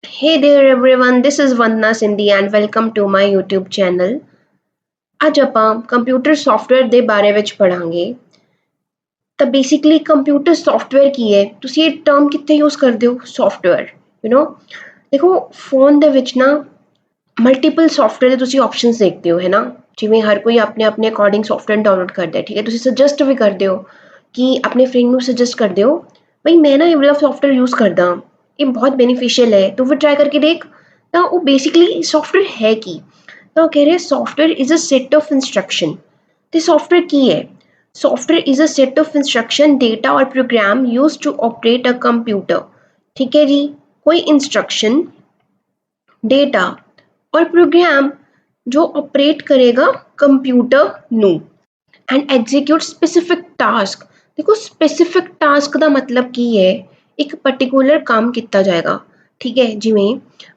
Hey there everyone, this is Vandana Sindhi and welcome to my YouTube channel. ਅੱਜ ਆਪਾਂ computer software ਦੇ ਬਾਰੇ ਵਿੱਚ ਪੜਾਂਗੇ। ਤਾਂ ਬੇਸਿਕਲੀ ਕੰਪਿਊਟਰ ਸੌਫਟਵੇਅਰ ਕੀ ਹੈ? ਤੁਸੀਂ ਇਹ ਟਰਮ ਕਿੱਥੇ ਯੂਜ਼ ਕਰਦੇ ਹੋ? ਸੌਫਟਵੇਅਰ, ਦੇਖੋ ਫੋਨ ਦੇ ਵਿੱਚ ਨਾ ਮਲਟੀਪਲ ਸੌਫਟਵੇਅਰ ਦੇ ਤੁਸੀਂ ਆਪਸ਼ਨਸ ਦੇਖਦੇ ਹੋ, ਹੈ ਨਾ? ਜਿਵੇਂ ਹਰ ਕੋਈ ਆਪਣੇ ਅਕੋਰਡਿੰਗ ਸੌਫਟਵੇਅਰ ਡਾਊਨਲੋਡ ਕਰਦਾ ਹੈ, ਠੀਕ ਹੈ? ਤੁਸੀਂ ਸੁਜੈਸਟ ਵੀ ਕਰਦੇ ਹੋ ਕਿ ਆਪਣੇ ਫਰੈਂਡ ਨੂੰ ਸੁਜੈਸਟ ਕਰਦੇ ਹੋ, ਬਈ ਮੈਂ ਨਾ ਇਹ ਵਾਲਾ ਸੌਫਟਵੇਅਰ ਯੂਜ਼ ਕਰਦਾ, ਇਹ ਬਹੁਤ ਬੈਨੀਫੀਸ਼ੀਅਲ ਹੈ, ਤੂੰ ਫਿਰ ਟਰਾਈ ਕਰਕੇ ਦੇਖ। ਤਾਂ ਉਹ ਬੇਸਿਕਲੀ ਸੌਫਟਵੇਅਰ ਹੈ ਕੀ? ਤਾਂ ਉਹ ਕਹਿ ਰਹੇ software is a set of instruction. ਤੇ ਸੌਫਟਵੇਅਰ ਕੀ ਹੈ? Software is a set of instruction, data or program used to operate a computer। ठीक है जी, कोई इंस्ट्रक्शन, डेटा और प्रोग्राम जो ऑपरेट करेगा कंप्यूटर ਨੂੰ एंड एग्जीक्यूट स्पेसिफिक टास्क। देखो स्पेसिफिक टास्क ਦਾ ਮਤਲਬ ਕੀ ਹੈ? ਇੱਕ ਪਾਰਟਿਕੂਲਰ ਕੰਮ ਕੀਤਾ ਜਾਏਗਾ, ਠੀਕ ਹੈ? ਜਿਵੇਂ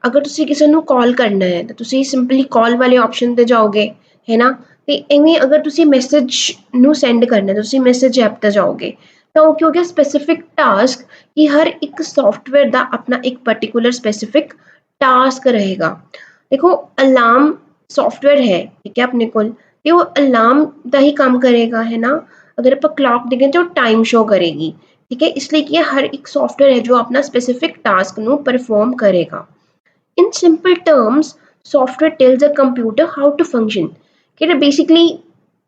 ਅਗਰ ਤੁਸੀਂ ਕਿਸੇ ਨੂੰ ਕਾਲ ਕਰਨਾ ਹੈ ਤਾਂ ਤੁਸੀਂ ਸਿੰਪਲੀ ਕਾਲ ਵਾਲੇ ਆਪਸ਼ਨ ਤੇ ਜਾਓਗੇ, ਹੈ ਨਾ? ਤੇ ਇਵੇਂ ਅਗਰ ਤੁਸੀਂ ਮੈਸੇਜ ਨੂੰ ਸੈਂਡ ਕਰਨਾ ਤੁਸੀਂ ਮੈਸੇਜ ਐਪ ਤੇ ਜਾਓਗੇ। ਤਾਂ ਉਹ ਕੀ ਹੋ ਗਿਆ? Specific task. ਕਿ ਹਰ ਇੱਕ ਸੌਫਟਵੇਅਰ ਦਾ ਆਪਣਾ ਇੱਕ ਪਾਰਟਿਕੂਲਰ ਸਪੈਸੀਫਿਕ ਟਾਸਕ ਰਹੇਗਾ। ਦੇਖੋ ਅਲਾਰਮ ਸੌਫਟਵੇਅਰ ਹੈ, ਠੀਕ ਹੈ ਆਪਣੇ ਕੋਲ, ਤੇ ਉਹ ਅਲਾਰਮ ਦਾ ਹੀ ਕੰਮ ਕਰੇਗਾ, ਹੈ ਨਾ? ਅਗਰ ਆਪਾਂ ਕਲੌਕ ਦੇਖੇ ਤਾਂ ਉਹ ਟਾਈਮ ਸ਼ੋ ਕਰੇਗੀ, ਠੀਕ ਹੈ? ਇਸ ਲਈ ਕਿ ਹਰ ਇੱਕ ਸੌਫਟਵੇਅਰ ਹੈ ਜੋ ਆਪਣਾ ਸਪੈਸੀਫਿਕ ਟਾਸਕ ਨੂੰ ਪਰਫਾਰਮ ਕਰੇਗਾ। In simple terms, software tells a computer how to function। ਕਿ ਬੇਸਿਕਲੀ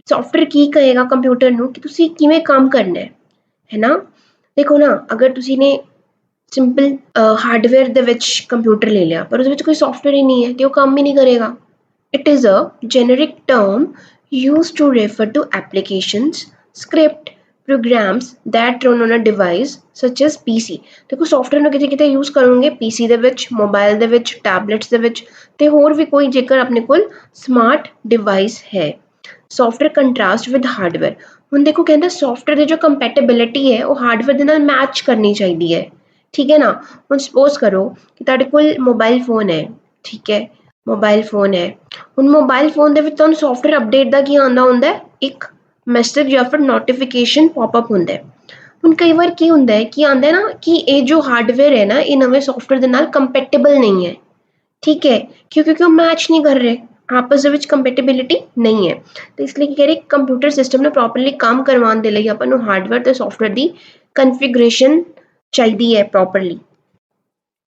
ਸੌਫਟਵੇਅਰ ਕੀ ਕਹੇਗਾ ਕੰਪਿਊਟਰ ਨੂੰ ਕਿ ਤੁਸੀਂ ਕਿਵੇਂ ਕੰਮ ਕਰਨਾ ਹੈ ਨਾ? ਦੇਖੋ ਨਾ, ਅਗਰ ਤੁਸੀਂ ਨੇ ਸਿੰਪਲ ਹਾਰਡਵੇਅਰ ਦੇ ਵਿੱਚ ਕੰਪਿਊਟਰ ਲੈ ਲਿਆ ਪਰ ਉਹਦੇ ਵਿੱਚ ਕੋਈ ਸੌਫਟਵੇਅਰ ਹੀ ਨਹੀਂ ਹੈ ਤੇ ਉਹ ਕੰਮ ਹੀ ਨਹੀਂ ਕਰੇਗਾ। It is a generic term used to refer to applications, script, programs that run on a device such as PC। ਦੇਖੋ ਸੌਫਟਵੇਅਰ ਨੂੰ ਕਿਤੇ ਕਿਤੇ ਯੂਜ਼ ਕਰੋਗੇ PC ਦੇ ਵਿੱਚ, ਮੋਬਾਈਲ ਦੇ ਵਿੱਚ, ਟੈਬਲੇਟਸ ਦੇ ਵਿੱਚ ਤੇ ਹੋਰ ਵੀ ਕੋਈ ਜੇਕਰ ਆਪਣੇ ਕੋਲ ਸਮਾਰਟ ਡਿਵਾਈਸ ਹੈ। Software contrast with hardware. ਹੁਣ ਦੇਖੋ ਕਹਿੰਦਾ ਸੌਫਟਵੇਅਰ ਦੀ ਜੋ ਕੰਪੈਟੇਬਿਲਿਟੀ ਹੈ ਉਹ ਹਾਰਡਵੇਅਰ ਦੇ ਨਾਲ ਮੈਚ ਕਰਨੀ ਚਾਹੀਦੀ ਹੈ, ਠੀਕ ਹੈ ਨਾ? ਹੁਣ ਸਪੋਜ਼ ਕਰੋ ਕਿ ਤੁਹਾਡੇ ਕੋਲ ਮੋਬਾਈਲ ਫੋਨ ਹੈ, ਠੀਕ ਹੈ? ਮੋਬਾਈਲ ਫੋਨ ਹੈ, ਹੁਣ ਮੋਬਾਈਲ ਫੋਨ ਦੇ ਵਿੱਚ ਤੁਹਾਨੂੰ ਸੌਫਟਵੇਅਰ ਅਪਡੇਟ ਦਾ ਕੀ ਆਉਂਦਾ ਹੁੰਦਾ? ਇੱਕ ਮੈਸੇਜ ਜਾਂ ਫਿਰ ਨੋਟੀਫਿਕੇਸ਼ਨ ਪੌਪਅਪ ਹੁੰਦਾ। ਹੁਣ ਕਈ ਵਾਰ ਕੀ ਹੁੰਦਾ ਹੈ ਕਿ ਆਉਂਦਾ ਨਾ ਕਿ ਇਹ ਜੋ ਹਾਰਡਵੇਅਰ ਹੈ ਨਾ ਇਹ ਨਵੇਂ ਸੌਫਟਵੇਅਰ ਦੇ ਨਾਲ ਕੰਪੈਟੇਬਲ ਨਹੀਂ ਹੈ, ਠੀਕ ਹੈ? ਕਿਉਂਕਿ ਉਹ ਮੈਚ ਨਹੀਂ ਕਰ ਰਹੇ, ਆਪਸ ਦੇ ਵਿੱਚ ਕੰਪੈਟੇਬਿਲਿਟੀ ਨਹੀਂ ਹੈ। ਤੇ ਇਸ ਲਈ ਕੀ ਕਹਿ ਰਹੇ ਕੰਪਿਊਟਰ ਸਿਸਟਮ ਨੂੰ ਪ੍ਰੋਪਰਲੀ ਕੰਮ ਕਰਵਾਉਣ ਦੇ ਲਈ ਆਪਾਂ ਨੂੰ ਹਾਰਡਵੇਅਰ ਤੇ ਸੌਫਟਵੇਅਰ ਦੀ ਕਨਫਿਗਰੇਸ਼ਨ ਚਾਹੀਦੀ ਹੈ properly,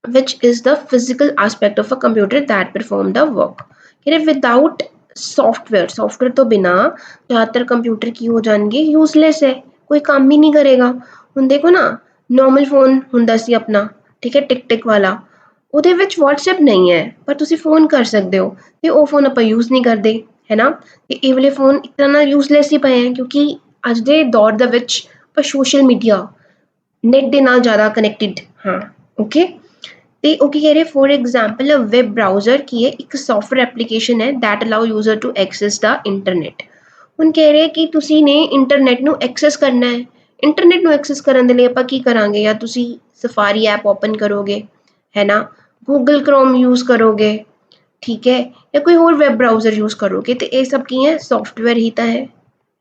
which is the physical aspect of a computer that perform the work। ਕਿ ਵਿਦਾਊਟ ਸੌਫਟਵੇਅਰ ਤੋਂ ਬਿਨਾ ਜ਼ਿਆਦਾਤਰ ਕੰਪਿਊਟਰ ਕੀ ਹੋ ਜਾਣਗੇ? ਯੂਜ਼ਲੈਸ ਹੈ, ਕੋਈ ਕੰਮ ਹੀ ਨਹੀਂ ਕਰੇਗਾ। ਹੁਣ ਦੇਖੋ ਨਾ, ਨੋਰਮਲ ਫੋਨ ਹੁੰਦਾ ਸੀ ਆਪਣਾ, ਠੀਕ ਹੈ, ਟਿਕ ਵਾਲਾ, ਉਹਦੇ ਵਿੱਚ WhatsApp ਨਹੀਂ ਹੈ ਪਰ ਤੁਸੀਂ ਫੋਨ ਕਰ ਸਕਦੇ ਹੋ ਤੇ ਉਹ ਫੋਨ ਆਪਾਂ ਯੂਜ਼ ਨਹੀਂ ਕਰਦੇ, ਹੈ ਨਾ? ਤੇ ਇਹ ਵਾਲੇ ਫੋਨ ਇੱਕ ਤਰ੍ਹਾਂ ਨਾਲ ਯੂਜ਼ਲੈਸ ਹੀ ਪਏ ਹੈ ਕਿਉਂਕਿ ਅੱਜ ਦੇ ਦੌਰ ਦੇ ਵਿੱਚ ਆਪਾਂ ਸੋਸ਼ਲ ਮੀਡੀਆ ਨੈਟ ਦੇ ਨਾਲ ਜ਼ਿਆਦਾ ਕਨੈਕਟਿਡ ਹਾਂ, ਓਕੇ? ਤੇ ਉਹ ਕੀ ਕਹਿ ਰਹੇ for example a web browser ਕੀ ਹੈ? ਇੱਕ ਸੌਫਟਵੇਅਰ ਐਪਲੀਕੇਸ਼ਨ ਹੈ that allow user to access the internet. ਹੁਣ ਕਹਿ ਰਹੇ ਕਿ ਤੁਸੀਂ ਨੇ ਇੰਟਰਨੈਟ ਨੂੰ ਐਕਸੈਸ ਕਰਨਾ ਹੈ। ਇੰਟਰਨੈਟ ਨੂੰ ਐਕਸੈਸ ਕਰਨ ਦੇ ਲਈ ਆਪਾਂ ਕੀ ਕਰਾਂਗੇ? ਜਾਂ ਤੁਸੀਂ ਸਫਾਰੀ ਐਪ ਓਪਨ ਕਰੋਗੇ, ਹੈ ਨਾ? ਗੂਗਲ ਕ੍ਰੋਮ ਯੂਜ਼ ਕਰੋਗੇ, ਠੀਕ ਹੈ? ਜਾਂ ਕੋਈ ਹੋਰ ਵੈਬ ਬਰਾਊਜ਼ਰ ਯੂਜ਼ ਕਰੋਗੇ ਤੇ ਇਹ ਸਭ ਕੀ ਹੈ? ਸੌਫਟਵੇਅਰ ਹੀ ਤਾਂ ਹੈ,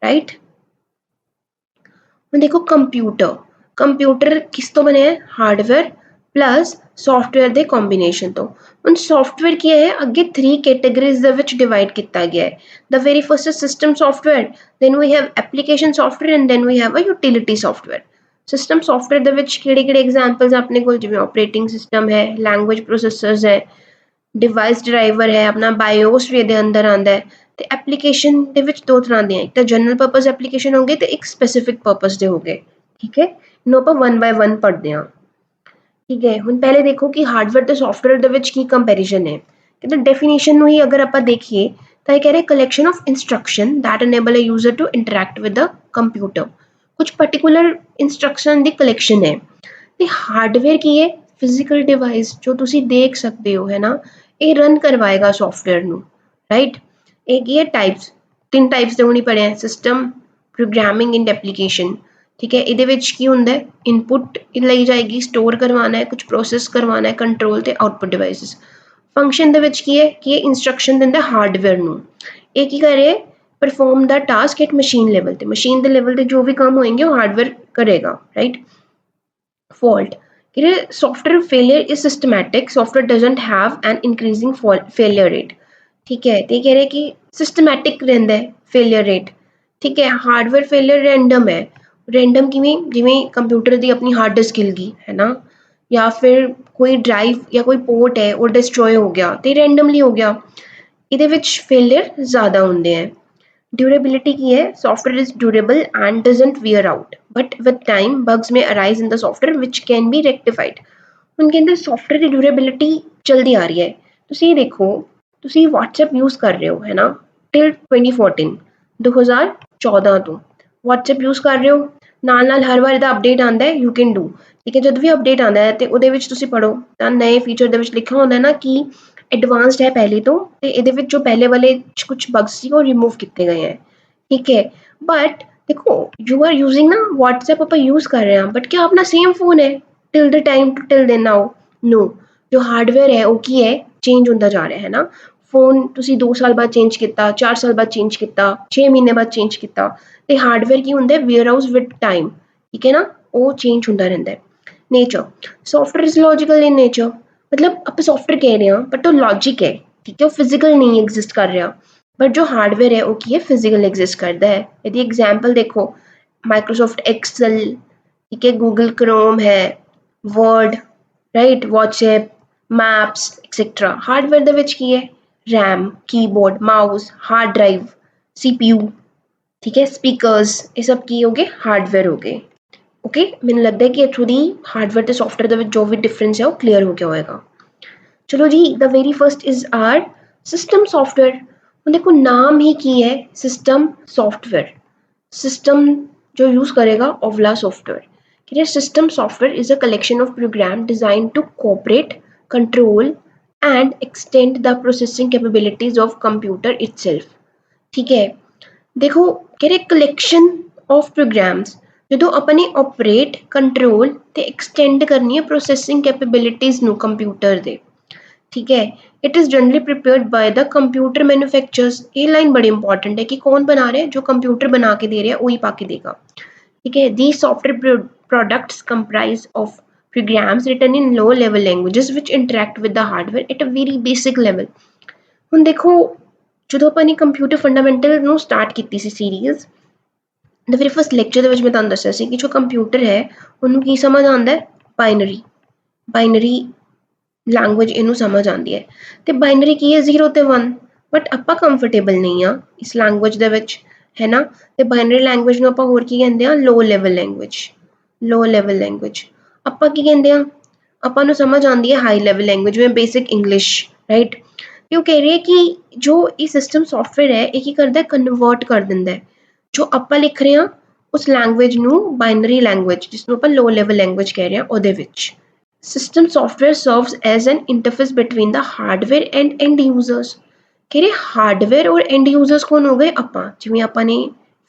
ਰਾਈਟ? ਹੁਣ ਦੇਖੋ ਕੰਪਿਊਟਰ ਕਿਸ ਤੋਂ ਬਣਿਆ ਹੈ? ਹਾਰਡਵੇਅਰ ਪਲੱਸ ਸੌਫਟਵੇਅਰ ਦੇ ਕੰਬੀਨੇਸ਼ਨ ਤੋਂ। ਹੁਣ ਸੌਫਟਵੇਅਰ ਕੀ ਹੈ? ਅੱਗੇ 3 ਕੈਟਾਗਰੀਜ਼ ਦੇ ਵਿੱਚ ਡਿਵਾਈਡ ਕੀਤਾ ਗਿਆ ਹੈ। The very first system software, then we have application software and then we have a utility software. System software ਦੇ ਵਿੱਚ ਕਿਹੜੇ ਐਗਜ਼ਾਮਪਲਸ ਆਪਣੇ ਕੋਲ? ਜਿਵੇਂ ਆਪਰੇਟਿੰਗ ਸਿਸਟਮ ਹੈ, ਲੈਂਗੁਏਜ ਪ੍ਰੋਸੈਸਰਸ ਹੈ, ਡਿਵਾਈਸ ਡਰਾਈਵਰ ਹੈ, ਆਪਣਾ ਬਾਇਓਸ ਵੀ ਇਹਦੇ ਅੰਦਰ ਆਉਂਦਾ ਹੈ। ਤੇ ਐਪਲੀਕੇਸ਼ਨ ਦੇ ਵਿੱਚ ਦੋ ਤਰ੍ਹਾਂ ਦੇ, ਇੱਕ ਤਾਂ ਜਨਰਲ ਪਰਪਸ ਐਪਲੀਕੇਸ਼ਨ ਹੋ ਗਏ ਤੇ ਇੱਕ ਸਪੈਸੀਫਿਕ ਪਰਪਸ ਦੇ ਹੋ ਗਏ, ਠੀਕ ਹੈ? ਇਹਨੂੰ ਆਪਾਂ 1 ਬਾਏ 1 ਪੜ੍ਹਦੇ ਹਾਂ, ਠੀਕ ਹੈ? ਹੁਣ ਪਹਿਲੇ ਦੇਖੋ ਕਿ ਹਾਰਡਵੇਅਰ ਤੇ ਸੌਫਟਵੇਅਰ ਦੇ ਵਿੱਚ ਕੀ ਕੰਪੈਰੀਜ਼ਨ ਹੈ। ਕਹਿੰਦੇ ਡੈਫੀਨੇਸ਼ਨ ਨੂੰ ਹੀ ਅਗਰ ਆਪਾਂ ਦੇਖੀਏ ਤਾਂ ਇਹ ਕਹਿ ਰਹੇ collection of instruction that enable a user to interact with the computer. ਕੁਝ ਪਾਰਟਿਕੂਲਰ ਇੰਸਟਰਕਸ਼ਨ ਦੀ ਕਲੈਕਸ਼ਨ ਹੈ। ਤੇ ਹਾਰਡਵੇਅਰ ਕੀ ਹੈ? ਫਿਜ਼ੀਕਲ ਡਿਵਾਈਸ ਜੋ ਤੁਸੀਂ ਦੇਖ ਸਕਦੇ ਹੋ, ਹੈ ਨਾ? ਇਹ ਰਨ ਕਰਵਾਏਗਾ ਸੌਫਟਵੇਅਰ ਨੂੰ, ਰਾਈਟ? ਇਹ ਕੀ ਹੈ? ਟਾਈਪਸ, 3 ਟਾਈਪਸ ਦੇ ਹੁਣੀ ਪੜ੍ਹੇ, ਸਿਸਟਮ, ਪ੍ਰੋਗਰਾਮਿੰਗ ਐਂਡ ਐਪਲੀਕੇਸ਼ਨ, ਠੀਕ ਹੈ? ਇਹਦੇ ਵਿੱਚ ਕੀ ਹੁੰਦਾ ਹੈ? ਇਨਪੁਟ ਲਈ ਜਾਏਗੀ, ਸਟੋਰ ਕਰਵਾਉਣਾ ਹੈ, ਕੁਝ ਪ੍ਰੋਸੈਸ ਕਰਵਾਉਣਾ ਹੈ, ਕੰਟਰੋਲ ਤੇ ਆਊਟਪੁੱਟ ਡਿਵਾਈਸਿਸ। ਫੰਕਸ਼ਨ ਦੇ ਵਿੱਚ ਕੀ ਹੈ ਕਿ ਇਹ ਇੰਸਟਰਕਸ਼ਨ ਦਿੰਦਾ ਹਾਰਡਵੇਅਰ ਨੂੰ। ਇਹ ਕੀ ਕਰ ਰਿਹਾ? Perform the task at machine level ਤੇ, ਮਸ਼ੀਨ ਦੇ ਲੈਵਲ ਤੇ ਜੋ ਵੀ ਕੰਮ ਹੋਏਗੇ ਉਹ ਹਾਰਡਵੇਅਰ ਕਰੇਗਾ, ਰਾਈਟ? ਫਾਲਟ कि software failure is systematic, software doesn't have an increasing failure rate. ठीक है, ते कह रहे कि सिस्टमैटिक रहिंदा है फेलियर रेट। ठीक है, हार्डवेयर फेलियर रैंडम है। रैंडम किवें, जिवें कंप्यूटर दी अपनी हार्ड डिस्क हिल गई है ना, या फिर कोई ड्राइव या कोई पोर्ट है वो डिस्ट्रॉय हो गया ते रैंडमली हो गया। ਇਹਦੇ ਵਿੱਚ ਫੇਲਿਅਰ ਜ਼ਿਆਦਾ ਹੁੰਦੇ ਹੈ। ड्यूरेबिलिटी की है, software is durable and doesn't wear out, but with time bugs may arise in the software which can be rectified. ਹੁਣ ਕਹਿੰਦੇ ਸੌਫਟਵੇਅਰ ਦੀ ਡਿਊਰੇਬਿਲਿਟੀ ਚਲਦੀ ਆ ਰਹੀ ਹੈ। ਤੁਸੀਂ ਦੇਖੋ, ਤੁਸੀਂ WhatsApp ਯੂਜ਼ ਕਰ ਰਹੇ ਹੋ ਹੈ ਨਾ, ਟਿਲ 2014 2014 ਤੋਂ WhatsApp ਯੂਜ਼ ਕਰ ਰਹੇ ਹੋ, ਨਾਲ ਨਾਲ ਹਰ ਵਾਰ ਇਹਦਾ ਅਪਡੇਟ ਆਉਂਦਾ ਹੈ ਯੂ ਕੈਨ ਡੂ। ਠੀਕ ਹੈ, ਜਦ ਵੀ ਅਪਡੇਟ ਆਉਂਦਾ ਹੈ ਤੇ ਉਹਦੇ ਵਿੱਚ ਤੁਸੀਂ ਪੜ੍ਹੋ ਤਾਂ ਨਵੇਂ ਫੀਚਰ ਦੇ ਵਿੱਚ ਲਿਖਿਆ ਹੁੰਦਾ ਨਾ ਕਿ ਐਡਵਾਂਸਡ ਹੈ ਪਹਿਲੇ ਤੋਂ, ਤੇ ਇਹਦੇ ਵਿੱਚ ਜੋ ਪਹਿਲੇ ਵਾਲੇ ਕੁਝ ਬਗਸ ਸੀ ਉਹ ਰਿਮੂਵ ਕੀਤੇ ਗਏ ਹੈ। ठीक है, बट देखो यू आर यूजिंग ना व्हाट्सएप, ਆਪਾਂ यूज कर रहे हैं, बट क्या अपना सेम फोन है till the time to till then now? No, जो हार्डवेयर है वो की है चेंज ਹੁੰਦਾ ਜਾ ਰਿਹਾ ਹੈ ਨਾ। ਫੋਨ ਤੁਸੀਂ 2 ਸਾਲ ਬਾਅਦ ਚੇਂਜ ਕੀਤਾ, 4 ਸਾਲ ਬਾਅਦ ਚੇਂਜ ਕੀਤਾ, 6 ਮਹੀਨੇ ਬਾਅਦ ਚੇਂਜ ਕੀਤਾ, ਤੇ ਹਾਰਡਵੇਅਰ ਕੀ ਹੁੰਦਾ ਹੈ ਵੇਅਰ ਹਾਊਸ ਵਿਦ ਟਾਈਮ। ਠੀਕ ਹੈ ਨਾ, ਉਹ ਚੇਂਜ ਹੁੰਦਾ ਰਹਿੰਦਾ ਹੈ। Nature, software is logical in nature, मतलब आप सॉफ्टवेयर कह रहे हैं बट वो लॉजिक है। ठीक है, वो फिजिकल नहीं एग्जिस्ट कर रहा, बट जो हार्डवेयर है वो की है फिजिकल एग्जिस्ट करता है। यदि एग्जाम्पल देखो, माइक्रोसॉफ्ट एक्सेल, ठीक है, गूगल क्रोम है, word, right, WhatsApp, maps etcetera, hardware ਦੇ ਵਿੱਚ ਕੀ ਹੈ RAM, keyboard, mouse, hard drive, CPU, ठीक है, स्पीकर्स, ये सब की हो गए हार्डवेयर हो गए। ओके, मैंने लगता है कि इथों दी हार्डवेयर ਤੇ ਸੌਫਟਵੇਅਰ ਦੇ ਵਿੱਚ ਜੋ ਵੀ ਡਿਫਰੈਂਸ ਹੈ ਉਹ ਕਲੀਅਰ ਹੋ ਗਿਆ ਹੋਏਗਾ। ਚਲੋ ਜੀ, the very first is our system software. ਹੁਣ ਦੇਖੋ ਨਾਮ ਹੀ ਕੀ ਹੈ, सिस्टम सॉफ्टवेयर। सिस्टम जो यूज करेगा ओवला software. System software is a collection of program design to cooperate, control and extend the processing capabilities of computer itself. ठीक है, देखो कह रहे कलेक्शन ऑफ प्रोग्राम्स ਜਦੋਂ ਆਪਾਂ ਨੇ ਆਪਰੇਟ, ਕੰਟਰੋਲ ਤੇ ਐਕਸਟੈਂਡ ਕਰਨੀ ਹੈ ਪ੍ਰੋਸੈਸਿੰਗ ਕੈਪੇਬਿਲਿਟੀਜ਼ ਨੂੰ ਕੰਪਿਊਟਰ ਦੇ। ठीक है, it is generally prepared by the computer manufacturers. ये लाइन बड़ी इंपॉर्टेंट है कि कौन बना रहे हैं, जो कंप्यूटर बना के दे रहे हैं वही पाके देगा। ठीक है, the software products comprise of programs written in low level languages which interact with the hardware at a very basic level. ਹੁਣ देखो, ਜਦੋਂ ਆਪਾਂ ਨੇ ਕੰਪਿਊਟਰ ਫੰਡਾਮੈਂਟਲ ਨੂੰ ਸਟਾਰਟ ਕੀਤੀ ਸੀ series, the very first lecture ਦੇ ਵਿੱਚ ਮੈਂ ਤੁਹਾਨੂੰ ਦੱਸਿਆ ਸੀ ਕਿ ਜੋ ਕੰਪਿਊਟਰ ਹੈ ਉਹਨੂੰ ਕੀ ਸਮਝ ਆਉਂਦਾ ਹੈ, ਬਾਈਨਰੀ ਲੈਂਗੁਏਜ ਇਹਨੂੰ ਸਮਝ ਆਉਂਦੀ ਹੈ। ਤੇ ਬਾਈਨਰੀ ਕੀ ਹੈ, 0 ਤੇ 1, ਬਟ ਆਪਾਂ ਕੰਫਰਟੇਬਲ ਨਹੀਂ ਆ ਇਸ ਲੈਂਗੁਏਜ ਦੇ ਵਿੱਚ, ਹੈ ਨਾ। ਤੇ ਬਾਈਨਰੀ ਲੈਂਗੁਏਜ ਨੂੰ ਆਪਾਂ ਹੋਰ ਕੀ ਕਹਿੰਦੇ ਆ, ਲੋ ਲੈਵਲ ਲੈਂਗੁਏਜ। ਆਪਾਂ ਕੀ ਕਹਿੰਦੇ ਆ, ਆਪਾਂ ਨੂੰ ਸਮਝ ਆਉਂਦੀ ਹੈ ਹਾਈ ਲੈਵਲ ਲੈਂਗੁਏਜ, ਜਿਵੇਂ ਬੇਸਿਕ ਇੰਗਲਿਸ਼, ਰਾਈਟ। ਤੇ ਉਹ ਕਹਿ ਰਹੀ ਹੈ ਕਿ ਜੋ ਇਹ ਸਿਸਟਮ ਸੌਫਟਵੇਅਰ ਹੈ ਇਹ ਕੀ ਕਰਦਾ, ਕਨਵਰਟ ਕਰ ਦਿੰਦਾ ਹੈ ਜੋ ਆਪਾਂ ਲਿਖ ਰਹੇ ਹਾਂ ਉਸ ਲੈਂਗੁਏਜ ਨੂੰ ਬਾਈਨਰੀ ਲੈਂਗੁਏਜ, ਜਿਸ ਨੂੰ ਆਪਾਂ ਲੋ ਲੈਵਲ ਲੈਂਗੁਏਜ ਕਹਿ ਰਹੇ ਹਾਂ, ਉਹਦੇ ਵਿੱਚ। System software serves as an interface between the hardware and end users। कह रहे हार्डवेयर और एंड यूजर्स कौन हो गए, ਆਪਾਂ ਜਿਵੇਂ ਆਪਾਂ ਨੇ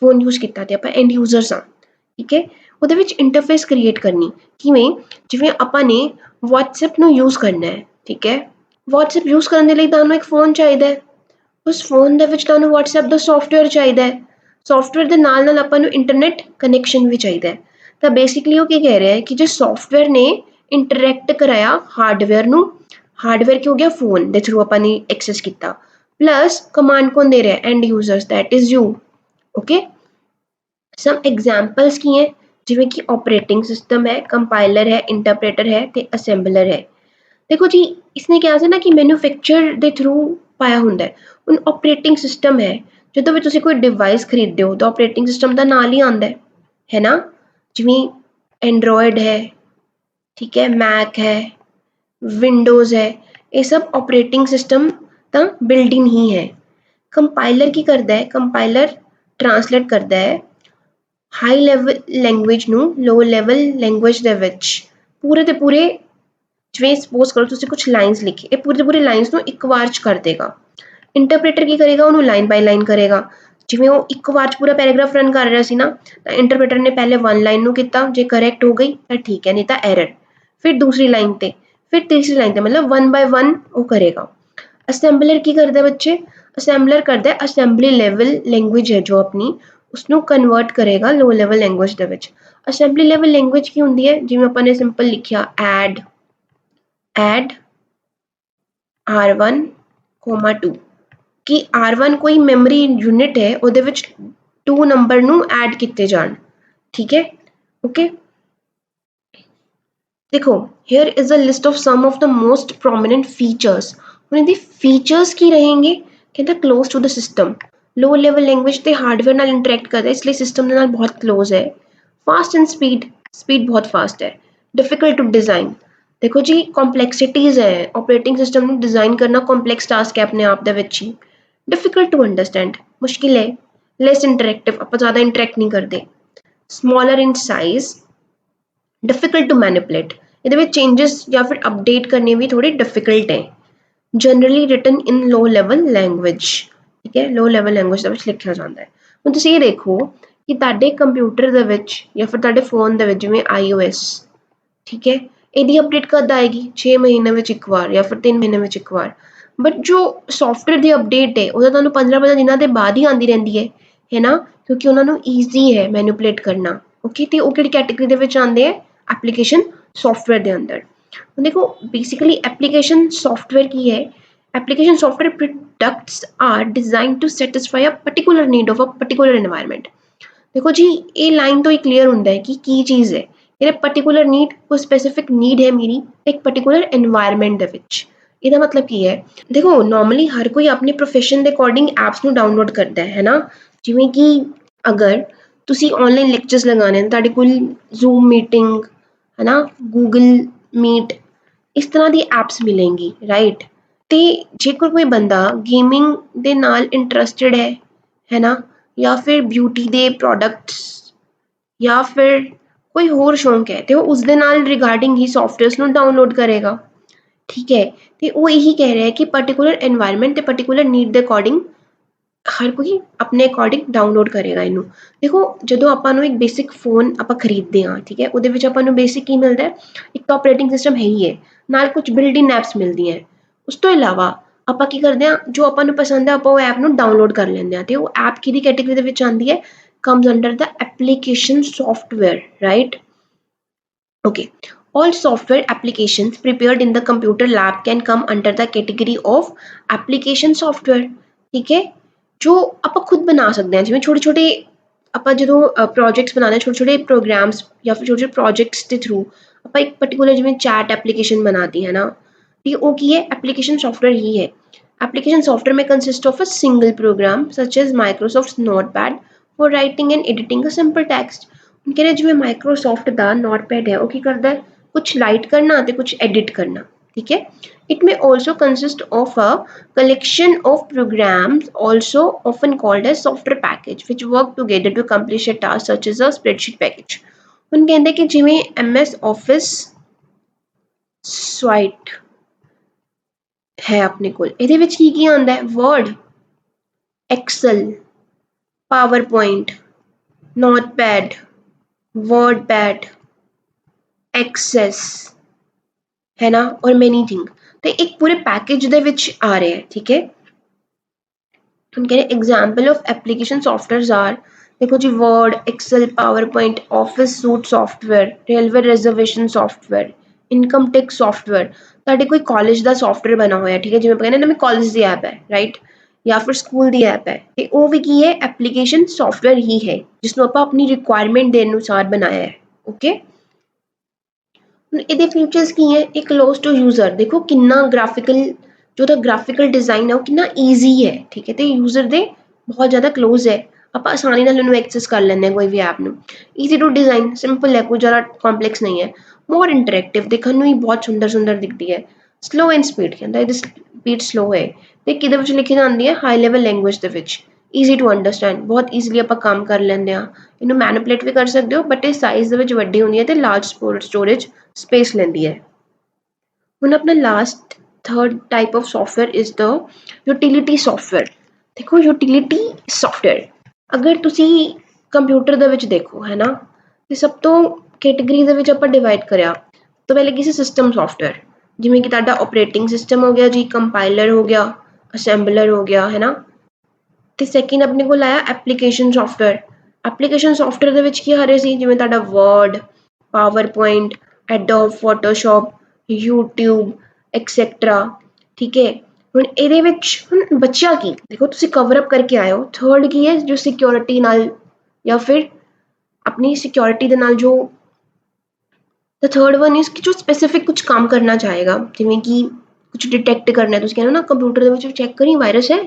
ਫੋਨ ਯੂਜ਼ ਕੀਤਾ ਤੇ ਆਪਾਂ ਐਂਡ ਯੂਜ਼ਰਸ ਆ। ਠੀਕ ਹੈ, ਉਹਦੇ ਵਿੱਚ ਇੰਟਰਫੇਸ ਕ੍ਰੀਏਟ ਕਰਨੀ ਕਿਵੇਂ, ਜਿਵੇਂ ਆਪਾਂ ਨੇ WhatsApp ਨੂੰ ਯੂਜ਼ ਕਰਨਾ ਹੈ। ਠੀਕ ਹੈ, WhatsApp ਯੂਜ਼ ਕਰਨ ਦੇ ਲਈ ਤੁਹਾਨੂੰ ਇੱਕ ਫੋਨ ਚਾਹੀਦਾ ਹੈ, ਉਸ ਫੋਨ ਦੇ ਵਿੱਚ ਤੁਹਾਨੂੰ WhatsApp ਦਾ ਸੌਫਟਵੇਅਰ ਚਾਹੀਦਾ ਹੈ, ਸੌਫਟਵੇਅਰ ਦੇ ਨਾਲ ਨਾਲ ਆਪਾਂ ਨੂੰ ਇੰਟਰਨੈਟ ਕਨੈਕਸ਼ਨ ਵੀ ਚਾਹੀਦਾ ਹੈ। ਤਾਂ ਬੇਸਿਕਲੀ ਉਹ ਕੀ ਕਹਿ ਰਿਹਾ ਹੈ ਕਿ ਜੇ ਸੌਫਟਵੇਅਰ ਨੇ ਇੰਟਰੈਕਟ ਕਰਾਇਆ ਹਾਰਡਵੇਅਰ ਨੂੰ, ਹਾਰਡਵੇਅਰ ਕੀ ਹੋ ਗਿਆ, ਫੋਨ ਦੇ ਥਰੂ ਆਪਾਂ ਨੇ ਐਕਸੈਸ ਕੀਤਾ, ਪਲੱਸ ਕਮਾਂਡ ਕੌਣ ਦੇ ਰਿਹਾ, end users, that is you. Okay, some examples ਕੀ ਹੈ, ਜਿਵੇਂ ਕਿ ਆਪਰੇਟਿੰਗ ਸਿਸਟਮ ਹੈ, ਕੰਪਾਈਲਰ ਹੈ, ਇੰਟਰਪ੍ਰੇਟਰ ਹੈ ਤੇ ਅਸੈਂਬਲਰ ਹੈ। ਦੇਖੋ ਜੀ, ਇਸਨੇ ਕਿਹਾ ਸੀ ਨਾ ਕਿ ਮੈਨੂਫੈਕਚਰ ਦੇ ਥਰੂ ਪਾਇਆ ਹੁੰਦਾ ਹੈ। ਹੁਣ ਆਪਰੇਟਿੰਗ ਸਿਸਟਮ ਹੈ, ਜਦੋਂ ਵੀ ਤੁਸੀਂ ਕੋਈ ਡਿਵਾਈਸ ਖਰੀਦਦੇ ਹੋ ਤਾਂ ਆਪਰੇਟਿੰਗ ਸਿਸਟਮ ਦਾ ਨਾਲ ਹੀ ਆਉਂਦਾ ਹੈ ਨਾ, ਜਿਵੇਂ ਐਂਡਰੋਇਡ ਹੈ, ठीक है, मैक है, विंडोज़ है, ये सब ऑपरेटिंग सिस्टम ਤਾਂ ਬਿਲਡਿੰਗ ਹੀ ਹੈ। ਕੰਪਾਈਲਰ ਕੀ ਕਰਦਾ ਹੈ, ਕੰਪਾਈਲਰ ਟਰਾਂਸਲੇਟ ਕਰਦਾ ਹੈ ਹਾਈ ਲੈਵਲ ਲੈਂਗੁਏਜ ਨੂੰ ਲੋ ਲੈਵਲ ਲੈਂਗੁਏਜ ਦੇ ਵਿੱਚ। ਪੂਰੇ ਦੇ ਪੂਰੇ, ਜਿਵੇਂ ਸਪੋਜ਼ ਕਰੋ ਤੁਸੀਂ ਕੁਛ ਲਾਈਨਸ ਲਿਖੀ, ਇਹ ਪੂਰੇ ਦੇ ਪੂਰੇ ਲਾਈਨਸ ਨੂੰ ਇੱਕ ਵਾਰ 'ਚ ਕਰ ਦੇਗਾ। ਇੰਟਰਪ੍ਰੇਟਰ ਕੀ ਕਰੇਗਾ, ਉਹਨੂੰ ਲਾਈਨ ਬਾਈ ਲਾਈਨ ਕਰੇਗਾ। ਜਿਵੇਂ ਉਹ ਇੱਕ ਵਾਰ 'ਚ ਪੂਰਾ ਪੈਰਾਗ੍ਰਾਫ ਰਨ ਕਰ ਰਿਹਾ ਸੀ ਨਾ, ਤਾਂ ਇੰਟਰਪ੍ਰੇਟਰ ਨੇ ਪਹਿਲੇ 1 ਲਾਈਨ ਨੂੰ ਕੀਤਾ, ਜੇ ਕਰੈਕਟ ਹੋ ਗਈ ਤਾਂ ਠੀਕ ਹੈ, ਨਹੀਂ ਤਾਂ ਐਰਰ। फिर दूसरी लाइन पे, फिर तीसरी लाइन पे, मतलब 1 बाय 1 वो करेगा। असेंबलर की करता है बच्चे, असेंबलर करता है असेंबली लेवल लैंग्वेज है जो अपनी, ਉਸਨੂੰ ਕਨਵਰਟ ਕਰੇਗਾ ਲੋ ਲੈਵਲ ਲੈਂਗੁਏਜ ਦੇ ਵਿੱਚ। ਅਸੈਂਬਲੀ ਲੈਵਲ ਲੈਂਗੁਏਜ ਕੀ ਹੁੰਦੀ ਹੈ, ਜਿਵੇਂ ਆਪਾਂ ਨੇ ਸਿੰਪਲ ਲਿਖਿਆ ਐਡ R1, 2 ਕਿ R1 ਕੋਈ ਮੈਮਰੀ ਯੂਨਿਟ ਹੈ, ਉਹਦੇ ਵਿੱਚ 2 ਨੰਬਰ ਨੂੰ ਐਡ ਕੀਤੇ ਜਾਣ, ਠੀਕ ਹੈ ਓਕੇ। ਦੇਖੋ here is a list of some of the most prominent features। ਹੁਣ ਇਹਦੀ ਫੀਚਰਸ ਕੀ ਰਹੇਂਗੇ, ਕਹਿੰਦਾ close to the system, low level language ਤੇ ਹਾਰਡਵੇਅਰ ਨਾਲ ਇੰਟਰੈਕਟ ਕਰਦਾ, ਇਸ ਲਈ ਸਿਸਟਮ ਦੇ ਨਾਲ ਬਹੁਤ ਕਲੋਜ਼ ਹੈ। ਫਾਸਟ ਐਂਡ ਸਪੀਡ ਬਹੁਤ ਫਾਸਟ ਹੈ। ਡਿਫਿਕਲਟ ਟੂ ਡਿਜ਼ਾਈਨ, ਦੇਖੋ ਜੀ ਕੰਪਲੈਕਸਿਟੀਜ਼ ਹੈ, ਆਪਰੇਟਿੰਗ ਸਿਸਟਮ ਨੂੰ ਡਿਜ਼ਾਈਨ ਕਰਨਾ ਕੰਪਲੈਕਸ ਟਾਸਕ ਹੈ ਆਪਣੇ ਆਪ ਦੇ ਵਿੱਚ ਹੀ। ਡਿਫਿਕਲਟ ਟੂ ਅੰਡਰਸਟੈਂਡ, ਮੁਸ਼ਕਿਲ ਹੈ। ਲੈਸ ਇੰਟਰੈਕਟਿਵ, ਆਪਾਂ ਜ਼ਿਆਦਾ ਇੰਟਰੈਕਟ ਨਹੀਂ ਕਰਦੇ। Smaller in size, difficult to manipulate, ਇਹਦੇ ਵਿੱਚ ਚੇਂजेस ਜਾਂ ਫਿਰ ਅਪਡੇਟ ਕਰਨੇ ਵੀ ਥੋੜੇ ਡਿਫਿਕਲਟ ਹੈ। Generally written in low level language, ਠੀਕ ਹੈ, ਲੋ ਲੈਵਲ ਲੈਂਗੁਏਜ ਦੇ ਵਿੱਚ ਲਿਖਿਆ ਜਾਂਦਾ ਹੈ। ਹੁਣ ਤੁਸੀਂ ਇਹ ਦੇਖੋ ਕਿ ਤੁਹਾਡੇ ਕੰਪਿਊਟਰ ਦੇ ਵਿੱਚ ਜਾਂ ਫਿਰ ਤੁਹਾਡੇ ਫੋਨ ਦੇ ਵਿੱਚ ਜਿਵੇਂ iOS, ਠੀਕ ਹੈ, ਇਹਦੀ ਅਪਡੇਟ ਕਦ ਆਏਗੀ, 6 ਮਹੀਨੇ ਵਿੱਚ ਇੱਕ ਵਾਰ ਜਾਂ ਫਿਰ 3 ਮਹੀਨੇ ਵਿੱਚ ਇੱਕ ਵਾਰ। ਬਟ ਜੋ ਸੌਫਟਵੇਅਰ ਦੀ ਅਪਡੇਟ ਹੈ ਉਹਦਾ ਤੁਹਾਨੂੰ 15 ਦਿਨਾਂ ਦੇ ਬਾਅਦ ਹੀ ਆਉਂਦੀ ਰਹਿੰਦੀ ਹੈ ਨਾ, ਕਿਉਂਕਿ ਉਹਨਾਂ ਨੂੰ ਈਜ਼ੀ ਹੈ ਮੈਨੂਪਲੇਟ ਕਰਨਾ ਓਕੇ। ਤੇ ਉਹ ਕਿਹੜੀ ਕੈਟੇਗਰੀ ਦੇ ਵਿੱਚ ਆਉਂਦੇ ਹੈ, ਐਪਲੀਕੇਸ਼ਨ ਸੌਫਟਵੇਅਰ ਦੇ ਅੰਦਰ। ਹੁਣ ਦੇਖੋ ਬੇਸਿਕਲੀ ਐਪਲੀਕੇਸ਼ਨ ਸੌਫਟਵੇਅਰ ਕੀ ਹੈ, application software products are designed to satisfy a particular need of a particular environment। ਦੇਖੋ ਜੀ ਇਹ ਲਾਈਨ ਤੋਂ ਹੀ ਕਲੀਅਰ ਹੁੰਦਾ ਹੈ ਕਿ ਕੀ ਚੀਜ਼ ਹੈ, ਇਹ ਪਰਟੀਕੂਲਰ ਨੀਡ, ਕੋਈ ਸਪੈਸੀਫਿਕ ਨੀਡ ਹੈ ਮੇਰੀ ਇੱਕ ਪਰਟੀਕੂਲਰ এনवायरमेंट ਦੇ ਵਿੱਚ। ਇਹਦਾ ਮਤਲਬ ਕੀ ਹੈ, ਦੇਖੋ ਨਾਰਮਲੀ ਹਰ ਕੋਈ ਆਪਣੇ ਪ੍ਰੋਫੈਸ਼ਨ ਦੇ ਅਕੋਰਡਿੰਗ ਐਪਸ ਨੂੰ ਡਾਊਨਲੋਡ ਕਰਦਾ ਹੈ ਨਾ। ਜਿਵੇਂ ਕਿ ਅਗਰ ਤੁਸੀਂ ਆਨਲਾਈਨ ਲੈਕਚਰਸ ਲਗਾਉਣੇ ਨੇ, ਤੁਹਾਡੇ ਕੋਲ ਜ਼ੂਮ ਮੀਟਿੰਗ ਹੈ ਨਾ, ਗੂਗਲ ਮੀਟ, ਇਸ ਤਰ੍ਹਾਂ ਦੀ ਐਪਸ ਮਿਲੇਂਗੀ ਰਾਈਟ। ਤੇ ਜੇਕਰ ਕੋਈ ਬੰਦਾ ਗੇਮਿੰਗ ਦੇ ਨਾਲ ਇੰਟਰਸਟਿਡ ਹੈ ਨਾ, ਜਾਂ ਫਿਰ ਬਿਊਟੀ ਦੇ ਪ੍ਰੋਡਕਟਸ ਜਾਂ ਫਿਰ ਕੋਈ ਹੋਰ ਸ਼ੌਂਕ ਹੈ, ਤੇ ਉਹ ਉਸ ਦੇ ਨਾਲ ਰਿਗਾਰਡਿੰਗ ਹੀ ਸੌਫਟਵੇਅਰਸ ਨੂੰ ਡਾਊਨਲੋਡ ਕਰੇਗਾ, ਠੀਕ ਹੈ। ਤੇ ਉਹ ਇਹੀ ਕਹਿ ਰਿਹਾ ਹੈ ਕਿ ਪਰਟੀਕੂਲਰ এনवायरमेंट ਤੇ ਪਰਟੀਕੂਲਰ ਨੀਡ ਦੇ ਅਕੋਰਡਿੰਗ ਹਰ ਕੋਈ ਆਪਣੇ ਅਕੋਰਡਿੰਗ ਡਾਊਨਲੋਡ ਕਰੇਗਾ ਇਹਨੂੰ। ਦੇਖੋ ਜਦੋਂ ਆਪਾਂ ਨੂੰ ਇੱਕ ਬੇਸਿਕ ਫੋਨ ਆਪਾਂ ਖਰੀਦਦੇ ਹਾਂ, ਠੀਕ ਹੈ, ਉਹਦੇ ਵਿੱਚ ਆਪਾਂ ਨੂੰ ਬੇਸਿਕ ਕੀ ਮਿਲਦਾ ਹੈ, ਇੱਕ ਤਾਂ ਆਪਰੇਟਿੰਗ ਸਿਸਟਮ ਹੈ ਹੀ ਹੈ, ਨਾਲ ਕੁਝ ਬਿਲਟ ਇਨ ਐਪਸ ਮਿਲਦੀਆਂ। ਉਸ ਤੋਂ ਇਲਾਵਾ ਆਪਾਂ ਕੀ ਕਰਦੇ ਹਾਂ, ਜੋ ਆਪਾਂ ਨੂੰ ਪਸੰਦ ਹੈ ਆਪਾਂ ਉਹ ਐਪ ਨੂੰ ਡਾਊਨਲੋਡ ਕਰ ਲੈਂਦੇ ਹਾਂ, ਤੇ ਉਹ ਐਪ ਕਿਹਦੀ ਕੈਟੇਗਰੀ ਦੇ ਵਿੱਚ ਆਉਂਦੀ ਹੈ, comes under the application software, right? Okay, all software applications prepared in the computer lab can come under the category of application software, ठीक है। जो ਆਪਾਂ ਖੁਦ ਬਣਾ ਸਕਦੇ ਹਾਂ, ਜਿਵੇਂ ਛੋਟੇ ਛੋਟੇ ਆਪਾਂ ਜਦੋਂ ਪ੍ਰੋਜੈਕਟਸ ਬਣਾਉਂਦੇ ਹਾਂ, ਛੋਟੇ ਛੋਟੇ ਪ੍ਰੋਗਰਾਮਸ ਜਾਂ ਫਿਰ ਛੋਟੇ ਛੋਟੇ ਪ੍ਰੋਜੈਕਟਸ ਦੇ ਥਰੂ ਆਪਾਂ ਇੱਕ ਪਰਟੀਕੂਲਰ ਜਿਵੇਂ ਚੈਟ ਐਪਲੀਕੇਸ਼ਨ ਬਣਾਤੀ ਹੈ ਨਾ, ठीक है, वो की है एप्लीकेशन सॉफ्टवेयर ही है। एप्लीकेशन सॉफ्टवेयर में consist of a single program such as Microsoft Notepad for writing and editing a simple text. कह रहे जिवें माइक्रोसॉफ्ट का नोटपैड है वो की करता है, कुछ राइट करना ते कुछ एडिट करना, ठीक है। It may also consist of a collection of programs also often called as software package which work together to accomplish a task such as a spreadsheet package। ਹੁਣ ਕਹਿੰਦੇ ਕਿ ਜਿਵੇਂ MS Office Suite है अपने कोल, ਇਹਦੇ ਵਿੱਚ ਕੀ ਕੀ ਆਉਂਦਾ ਹੈ, Word, Excel, PowerPoint, Notepad, WordPad, Access ਹੈ ਨਾ, ਔਰ ਮੈਨੀ ਥਿੰਗ, ਤੇ ਇੱਕ ਪੂਰੇ ਪੈਕੇਜ ਦੇ ਵਿੱਚ ਆ ਰਿਹਾ ਹੈ, ਠੀਕ ਹੈ। ਹੁਣ ਕਹਿੰਦੇ example of application softwares are, ਦੇਖੋ ਜੀ Word, Excel, PowerPoint, office suite software, railway reservation software, income tax software. ਤੁਹਾਡੇ ਕੋਈ ਕਾਲਜ ਦਾ ਸੌਫਟਵੇਅਰ ਬਣਾ ਹੋਇਆ, ਠੀਕ ਹੈ, ਜਿਵੇਂ ਆਪਾਂ ਕਹਿੰਦੇ ਨਾ, ਮੇਰੀ ਕਾਲਜ ਦੀ ਐਪ ਹੈ ਰਾਈਟ, ਜਾਂ ਫਿਰ ਸਕੂਲ ਦੀ ਐਪ ਹੈ, ਤੇ ਉਹ ਵੀ ਕੀ ਹੈ, ਐਪਲੀਕੇਸ਼ਨ ਸੌਫਟਵੇਅਰ ਹੀ ਹੈ, ਜਿਸਨੂੰ ਆਪਾਂ ਆਪਣੀ ਰਿਕੁਆਇਰਮੈਂਟ ਦੇ ਅਨੁਸਾਰ ਬਣਾਇਆ ਹੈ ਓਕੇ। ਹੁਣ ਇਹਦੇ ਫੀਚਰਸ ਕੀ ਹੈ, ਇਹ ਕਲੋਜ਼ ਟੂ ਯੂਜ਼ਰ, ਦੇਖੋ ਕਿੰਨਾ ਗ੍ਰਾਫਿਕਲ, ਜੋ ਉਹਦਾ ਗ੍ਰਾਫਿਕਲ ਡਿਜ਼ਾਈਨ ਹੈ ਉਹ ਕਿੰਨਾ ਈਜ਼ੀ ਹੈ, ਠੀਕ ਹੈ, ਤੇ ਯੂਜ਼ਰ ਦੇ ਬਹੁਤ ਜ਼ਿਆਦਾ ਕਲੋਜ਼ ਹੈ, ਆਪਾਂ ਆਸਾਨੀ ਨਾਲ ਉਹਨੂੰ ਐਕਸੈਸ ਕਰ ਲੈਂਦੇ ਹਾਂ ਕੋਈ ਵੀ ਐਪ ਨੂੰ। ਈਜ਼ੀ ਟੂ ਡਿਜ਼ਾਈਨ, ਸਿੰਪਲ ਹੈ, ਕੋਈ ਜ਼ਿਆਦਾ ਕੰਪਲੈਕਸ ਨਹੀਂ ਹੈ। ਮੋਰ ਇੰਟਰੈਕਟਿਵ, ਦੇਖਣ ਨੂੰ ਹੀ ਬਹੁਤ ਸੁੰਦਰ ਸੁੰਦਰ ਦਿਖਦੀ ਹੈ। ਸਲੋ ਐਂਡ ਸਪੀਡ, ਕਹਿੰਦਾ ਇਹਦੀ ਸਪੀਡ ਸਲੋ ਹੈ, ਤੇ ਕਿਹਦੇ ਵਿੱਚ ਲਿਖੀ ਜਾਂਦੀ ਹੈ, ਹਾਈ ਲੈਵਲ ਲੈਂਗੁਏਜ ਦੇ ਵਿੱਚ। ਈਜ਼ੀ ਟੂ ਅੰਡਰਸਟੈਂਡ, ਬਹੁਤ ਈਜ਼ੀਲੀ ਆਪਾਂ ਕੰਮ ਕਰ ਲੈਂਦੇ ਹਾਂ, ਇਹਨੂੰ ਮੈਨੀਪੂਲੇਟ ਵੀ ਕਰ ਸਕਦੇ ਹੋ, ਬਟ ਇਹ ਸਾਈਜ਼ ਦੇ ਵਿੱਚ ਵੱਡੀ ਹੁੰਦੀ ਹੈ ਤੇ ਲਾਰਜ ਸਟੋਰੇਜ ਸਪੇਸ ਲੈਂਦੀ ਹੈ। ਹੁਣ ਆਪਣਾ last third type of software is the utility software. ਦੇਖੋ ਯੂਟਿਲਿਟੀ ਸੌਫਟਵੇਅਰ ਅਗਰ ਤੁਸੀਂ ਕੰਪਿਊਟਰ ਦੇ ਵਿੱਚ ਦੇਖੋ ਹੈ ਨਾ, ਤੇ ਸਭ ਤੋਂ ਕੈਟੇਗਰੀ ਦੇ ਵਿੱਚ ਆਪਾਂ ਡਿਵਾਈਡ ਕਰਿਆ, ਤੋਂ ਪਹਿਲੇ ਕਿਸੇ ਸਿਸਟਮ ਸੌਫਟਵੇਅਰ, ਜਿਵੇਂ ਕਿ ਤੁਹਾਡਾ ਆਪਰੇਟਿੰਗ ਸਿਸਟਮ ਹੋ ਗਿਆ ਜੀ, ਕੰਪਾਈਲਰ ਹੋ ਗਿਆ, ਅਸੈਂਬਲਰ ਹੋ ਗਿਆ ਹੈ ਨਾ, ਤੇ ਸੈਕਿੰਡ ਆਪਣੇ ਕੋਲ ਆਇਆ ਐਪਲੀਕੇਸ਼ਨ ਸੌਫਟਵੇਅਰ, ਐਪਲੀਕੇਸ਼ਨ ਸੌਫਟਵੇਅਰ ਦੇ ਵਿੱਚ ਕੀ ਆ ਰਿਹਾ ਸੀ, ਜਿਵੇਂ ਤੁਹਾਡਾ Word, PowerPoint, Adobe Photoshop, YouTube etcetera. ਠੀਕ ਹੈ, ਹੁਣ ਇਹਦੇ ਵਿੱਚ ਹੁਣ ਬਚਿਆ ਕੀ, ਦੇਖੋ ਤੁਸੀਂ ਕਵਰ ਅਪ ਕਰਕੇ ਆਏ ਹੋ। ਥਰਡ ਕੀ ਹੈ, ਜੋ ਸਿਕਿਉਰਿਟੀ ਨਾਲ ਜਾਂ ਫਿਰ ਆਪਣੀ ਸਿਕਿਉਰਿਟੀ ਦੇ ਨਾਲ ਜੋ ਦ ਥਰਡ ਵਨ ਇਜ਼ ਕਿ ਜੋ ਸਪੈਸੀਫਿਕ ਕੁਝ ਕੰਮ ਕਰਨਾ ਚਾਹੇਗਾ, ਜਿਵੇਂ ਕਿ ਕੁਝ ਡਿਟੈਕਟ ਕਰਨਾ ਹੈ। ਤੁਸੀਂ ਕਹਿੰਦੇ ਹੋ ਨਾ ਕੰਪਿਊਟਰ ਦੇ ਵਿੱਚ ਚੈੱਕ ਕਰੀ ਵਾਇਰਸ ਹੈ,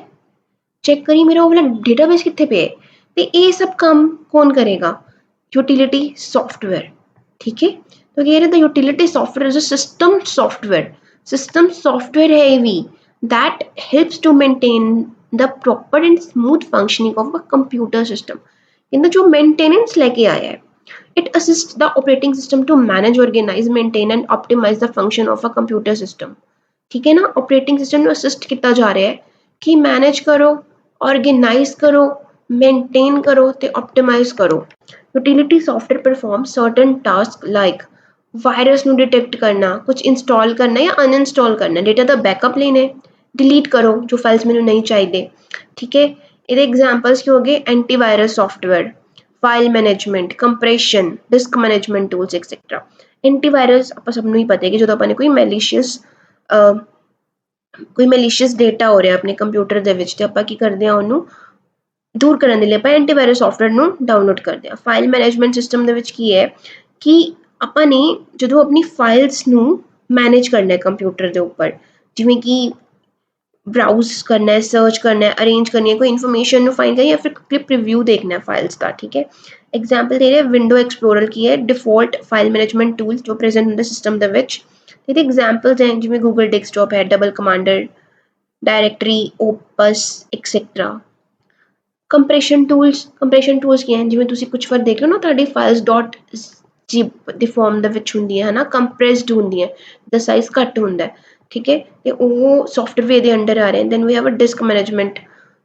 ਚੈੱਕ ਕਰੀ ਮੇਰਾ ਉਹ ਵਾਲਾ ਡੇਟਾਬੇਸ ਕਿੱਥੇ ਪਿਆ ਹੈ, ਤੇ ਇਹ ਸਭ ਕੰਮ ਕੌਣ ਕਰੇਗਾ, ਯੂਟਿਲਿਟੀ ਸੌਫਟਵੇਅਰ। ਠੀਕ ਹੈ, तो कह रहे the utility software is a system software है भी that helps to maintain the proper and smooth functioning of a computer system। कहते जो मेंटेनेंस लेके आया है, it assists the operating system to manage, organize, maintain and optimize the function of a computer system। ठीक है ना, operating system ਨੂੰ assist ਕੀਤਾ ਜਾ ਰਿਹਾ ਹੈ ਕਿ ਮੈਨੇਜ ਕਰੋ, ऑर्गेनाइज करो, मेंटेन करो ਤੇ ऑप्टिमाइज करो। Utility software perform certain task like virus ਨੂੰ डिटेक्ट करना, कुछ इंस्टॉल करना या अनइंस्टॉल करना, डेटा ਦਾ बैकअप लेने, डिलीट करो जो फाइल्स ਮੈਨੂੰ नहीं चाहिए। ठीक है, ਇਹਦੇ एग्जांपल्स ਕੀ ਹੋ ਗਏ, antivirus software, file management, compression, disc management tools etcetera. Antivirus ਆਪਾਂ ਸਭ ਨੂੰ ਹੀ ਪਤਾ ਹੈ ਕਿ ਜਦੋਂ ਆਪਾਂ ਨੇ ਕੋਈ ਮੈਲੀਸ਼ੀਅਸ ਡੇਟਾ ਹੋ ਰਿਹਾ ਆਪਣੇ ਕੰਪਿਊਟਰ ਦੇ ਵਿੱਚ, ਤੇ ਆਪਾਂ ਕੀ ਕਰਦੇ ਆ, ਉਹਨੂੰ ਦੂਰ ਕਰਨ ਦੇ ਲਈ ਆਪਾਂ ਐਂਟੀਵਾਇਰਸ ਸੌਫਟਵੇਅਰ ਨੂੰ ਡਾਊਨਲੋਡ ਕਰਦੇ ਆ। ਫਾਈਲ ਮੈਨੇਜਮੈਂਟ ਸਿਸਟਮ ਦੇ ਵਿੱਚ ਕੀ ਹੈ ਕਿ ਆਪਾਂ ਨੇ ਜਦੋਂ ਆਪਣੀ ਫਾਈਲਸ ਨੂੰ ਮੈਨੇਜ ਕਰਨਾ ਹੈ ਕੰਪਿਊਟਰ ਦੇ ਉੱਪਰ, ਜਿਵੇਂ ਕਿ ब्राउज करना है, सर्च करना है, अरेंज करनी है, कोई इन्फॉर्मेशन ਨੂੰ फाइंड करनी है या फिर क्लिप रिव्यू देखना है फाइल्स का। ठीक है, एग्जांपल दे रहे हैं विंडो एक्सप्लोरर की है डिफॉल्ट फाइल मैनेजमेंट टूल जो प्रेजेंट ਹੁੰਦੇ ਸਿਸਟਮ ਦੇ ਵਿੱਚ। ਇਹਦੇ ਐਗਜ਼ਾਮਪਲਸ हैं ਜਿਵੇਂ ਗੂਗਲ ਡੈਸਕਟॉप है, Double Commander, Directory, Opus etcetera. Compression tools ਕੀ ਹਨ, ਜਿਵੇਂ ਤੁਸੀਂ ਕੁਝ ਵਾਰ ਦੇਖ ਲਓ ਨਾ ਤੁਹਾਡੀ ਫਾਈਲਸ ਡਾਟ zip ਦੇ ਫਾਰਮ ਦੇ ਵਿੱਚ ਹੁੰਦੀਆਂ ਹੈ ਨਾ, ਕੰਪਰੈਸਡ ਹੁੰਦੀਆਂ, ਦਾ ਸਾਈਜ਼ ਘੱਟ ਹੁੰਦਾ ਹੈ। ਠੀਕ ਹੈ, ਤੇ ਉਹ ਸੌਫਟਵੇਅਰ ਦੇ ਅੰਡਰ ਆ ਰਹੇ। Then we have a disk management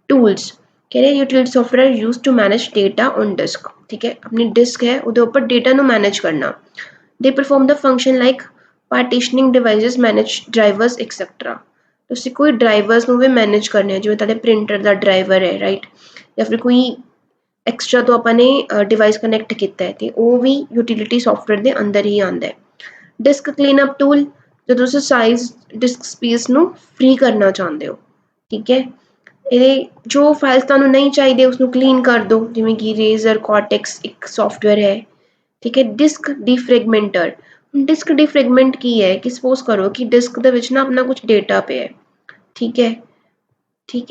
tools, ਕਹਿੰਦੇ utility software use to manage data on disk. ਠੀਕ ਹੈ, ਆਪਣੀ ਡਿਸਕ ਹੈ ਉਹਦੇ ਉੱਪਰ ਡੇਟਾ ਨੂੰ ਮੈਨੇਜ ਕਰਨਾ। They perform the function like partitioning devices, manage drivers etcetera. ਤੁਸੀਂ ਕੋਈ ਡਰਾਈਵਰਸ ਨੂੰ ਵੀ ਮੈਨੇਜ ਕਰਨੇ, ਜਿਵੇਂ ਤੁਹਾਡੇ ਪ੍ਰਿੰਟਰ ਦਾ ਡਰਾਈਵਰ ਹੈ ਰਾਈਟ, ਜਾਂ ਫਿਰ ਕੋਈ ਐਕਸਟਰਾ ਤੋਂ ਆਪਾਂ ਨੇ ਡਿਵਾਈਸ ਕਨੈਕਟ ਕੀਤਾ ਹੈ, ਤੇ ਉਹ ਵੀ ਯੂਟਿਲਿਟੀ ਸੌਫਟਵੇਅਰ ਦੇ ਅੰਦਰ ਹੀ ਆਉਂਦਾ ਹੈ। ਡਿਸਕ ਕਲੀਨਅਪ ਟੂਲ, ਜਦੋਂ ਤੁਸੀਂ ਸਾਈਜ਼ ਡਿਸਕ ਸਪੇਸ ਨੂੰ ਫ੍ਰੀ ਕਰਨਾ ਚਾਹੁੰਦੇ ਹੋ। ਠੀਕ ਹੈ, ਇਹ ਜੋ ਫਾਈਲਸ ਤੁਹਾਨੂੰ ਨਹੀਂ ਚਾਹੀਦੇ ਉਸਨੂੰ ਕਲੀਨ ਕਰ ਦਿਓ, ਜਿਵੇਂ ਕਿ ਰੇਜ਼ਰ, ਕੋਰਟੈਕਸ ਇੱਕ ਸੌਫਟਵੇਅਰ ਹੈ। ਠੀਕ ਹੈ, ਡਿਸਕ ਡੀਫਰੈਗਮੈਂਟਰ। ਡਿਸਕ ਡੀਫਰੈਗਮੈਂਟ ਕੀ ਹੈ ਕਿ ਸਪੋਜ਼ ਕਰੋ ਕਿ ਡਿਸਕ ਦੇ ਵਿੱਚ ਨਾ ਆਪਣਾ ਕੁਝ ਡੇਟਾ ਪਿਆ ਹੈ। ਠੀਕ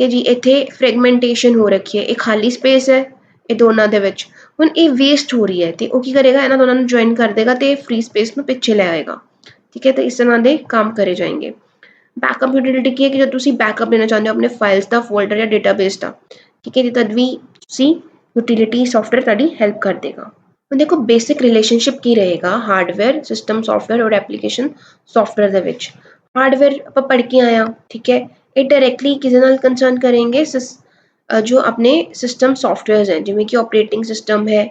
ਹੈ ਜੀ, ਇੱਥੇ ਫਰੈਗਮੈਂਟੇਸ਼ਨ ਹੋ ਰੱਖੀ ਹੈ, ਇਹ ਖਾਲੀ ਸਪੇਸ ਹੈ ਇਹ ਦੋਨਾਂ ਦੇ ਵਿੱਚ, ਹੁਣ ਇਹ ਵੇਸਟ ਹੋ ਰਹੀ ਹੈ, ਤੇ ਉਹ ਕੀ ਕਰੇਗਾ, ਇਹਨਾਂ ਦੋਨਾਂ ਨੂੰ ਜੁਆਇਨ ਕਰ ਦੇਗਾ ਤੇ ਫ੍ਰੀ ਸਪੇਸ ਨੂੰ ਪਿੱਛੇ ਲੈ ਆਏਗਾ। ਠੀਕ ਹੈ, ਤਾਂ ਇਸ ਤਰ੍ਹਾਂ ਦੇ ਕੰਮ ਕਰੇ ਜਾਏंगे। बैकअप यूटिलिटी की है कि जो ਤੁਸੀਂ बैकअप लेना चाहते हो अपने फाइल्स ਦਾ, फोल्डर या डेटाबेस ਦਾ। ठीक है, तद भी ਤੁਸੀਂ यूटिलिटी सॉफ्टवेयर ਤੁਹਾਡੀ ਹੈਲਪ ਕਰ ਦੇਗਾ। ਹੁਣ ਦੇਖੋ ਬੇਸਿਕ ਰਿਲੇਸ਼ਨਸ਼ਿਪ ਕੀ ਰਹੇਗਾ ਹਾਰਡਵੇਅਰ ਸਿਸਟਮ ਸੌਫਟਵੇਅਰ ਔਰ ਐਪਲੀਕੇਸ਼ਨ ਸੌਫਟਵੇਅਰ ਦੇ ਵਿੱਚ। ਹਾਰਡਵੇਅਰ ਆਪਾਂ ਪੜ੍ਹ ਕੇ ਆਏ ਹਾਂ। ਠੀਕ ਹੈ, ਇਹ ਡਾਇਰੈਕਟਲੀ ਕਿਹਦੇ ਨਾਲ ਕੰਸਰਨ ਕਰੇंगे, ਜੋ ਆਪਣੇ ਸਿਸਟਮ ਸੌਫਟਵੇਅਰਸ ਹੈ, ਜਿਵੇਂ ਕਿ ਆਪਰੇਟਿੰਗ ਸਿਸਟਮ ਹੈ।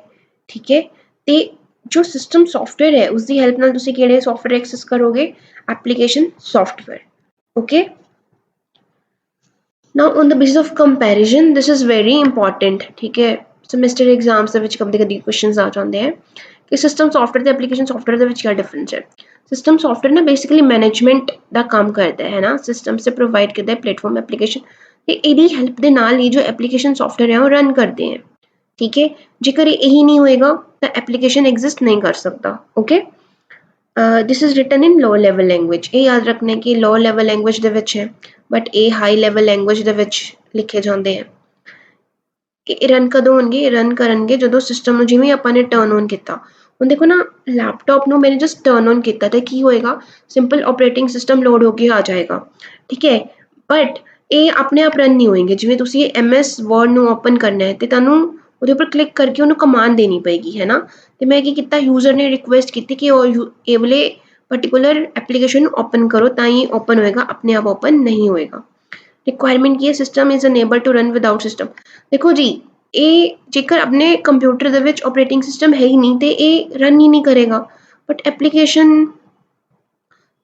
ਠੀਕ ਹੈ, ਤੇ ਜੋ ਸਿਸਟਮ ਸੌਫਟਵੇਅਰ ਹੈ ਉਸਦੀ ਹੈਲਪ ਨਾਲ ਤੁਸੀਂ ਕਿਹੜੇ ਸੌਫਟਵੇਅਰ ਐਕਸੈਸ ਕਰੋਗੇ, application software. okay, now on the basis of comparison this is very important। ठीक है, semester exams ਦੇ ਵਿੱਚ ਕਦੇ questions ਆ ਜਾਂਦੇ ਹੈ ਕਿ ਸਿਸਟਮ ਸੌਫਟਵੇਅਰ ਤੇ ਐਪਲੀਕੇਸ਼ਨ ਸੌਫਟਵੇਅਰ ਦੇ ਵਿੱਚ ਕੀ ਡਿਫਰੈਂਸ ਹੈ। ਸਿਸਟਮ ਸੌਫਟਵੇਅਰ ਨਾ ਬੇਸਿਕਲੀ ਮੈਨੇਜਮੈਂਟ ਦਾ ਕੰਮ ਕਰਦਾ ਹੈ ਨਾ, ਸਿਸਟਮ ਸੇ ਪ੍ਰੋਵਾਈਡ ਕਰਦਾ ਹੈ ਪਲੇਟਫਾਰਮ ਐਪਲੀਕੇਸ਼ਨ, ਤੇ ਇਹਦੀ ਹੈਲਪ ਦੇ ਨਾਲ ਹੀ ਜੋ ਐਪਲੀਕੇਸ਼ਨ ਸੌਫਟਵੇਅਰ ਹੈ ਉਹ ਰਨ ਕਰਦੇ ਹੈ। ਠੀਕ ਹੈ, ਜੇਕਰ ਇਹੀ ਨਹੀਂ ਹੋਏਗਾ ਤਾਂ ਐਪਲੀਕੇਸ਼ਨ ਐਗਜ਼ਿਸਟ ਨਹੀਂ ਕਰ ਸਕਦਾ। Okay, this is written in low level language. ਇਹ ਯਾਦ ਰੱਖਣਾ ਕਿ ਲੋ ਲੈਵਲ ਲੈਂਗੁਏਜ ਦੇ ਵਿੱਚ ਹੈ, ਬਟ ਇਹ ਹਾਈ ਲੈਵਲ ਲੈਂਗੁਏਜ ਦੇ ਵਿੱਚ ਲਿਖੇ ਜਾਂਦੇ ਹੈ। ਇਹ ਰਨ ਕਦੋਂ ਹੋਣਗੇ, ਰਨ ਕਰਨਗੇ ਜਦੋਂ ਸਿਸਟਮ ਨੂੰ, ਜਿਵੇਂ ਆਪਾਂ ਨੇ ਟਰਨ ਔਨ ਕੀਤਾ। ਹੁਣ ਦੇਖੋ ਨਾ, ਲੈਪਟਾਪ ਨੂੰ ਮੈंने ਜਸਟ ਟਰਨ ਔਨ ਕੀਤਾ ਤਾਂ ਕੀ ਹੋਏਗਾ, ਸਿੰਪਲ ਆਪਰੇਟਿੰਗ ਸਿਸਟਮ ਲੋਡ ਹੋ ਕੇ ਆ ਜਾਏਗਾ। ਠੀਕ ਹੈ, ਬਟ ਇਹ ਆਪਣੇ ਆਪ ਰਨ ਨਹੀਂ ਹੋਏਗੇ। ਜਿਵੇਂ ਤੁਸੀਂ MS ਵਰਡ ਨੂੰ ਓਪਨ ਕਰਨਾ ਹੈ ਤੇ ਤੁਹਾਨੂੰ ਉਹਦੇ ਉੱਪਰ ਕਲਿੱਕ ਕਰਕੇ ਉਹਨੂੰ ਕਮਾਂਡ ਦੇਣੀ ਪਏਗੀ, ਹੈ ਨਾ। ਤੇ ਮੈਂ ਕੀ ਕੀਤਾ, ਯੂਜ਼ਰ ਨੇ ਰਿਕੁਐਸਟ ਕੀਤੀ ਕਿ ਇਹ ਵਾਲੇ पर्टिकुलर एप्लीकेशन ओपन करो ਤਾਂ ਹੀ ओपन होएगा, अपने आप ओपन नहीं होएगा। रिक्वायरमेंट की है system is enable to run without system. देखो जी, ਇਹ ਜੇਕਰ ਆਪਣੇ ਕੰਪਿਊਟਰ ਦੇ ਵਿੱਚ ਆਪਰੇਟਿੰਗ ਸਿਸਟਮ ਹੈ ਹੀ ਨਹੀਂ ਤੇ ਇਹ ਰਨ ਹੀ ਨਹੀਂ ਕਰੇਗਾ। But application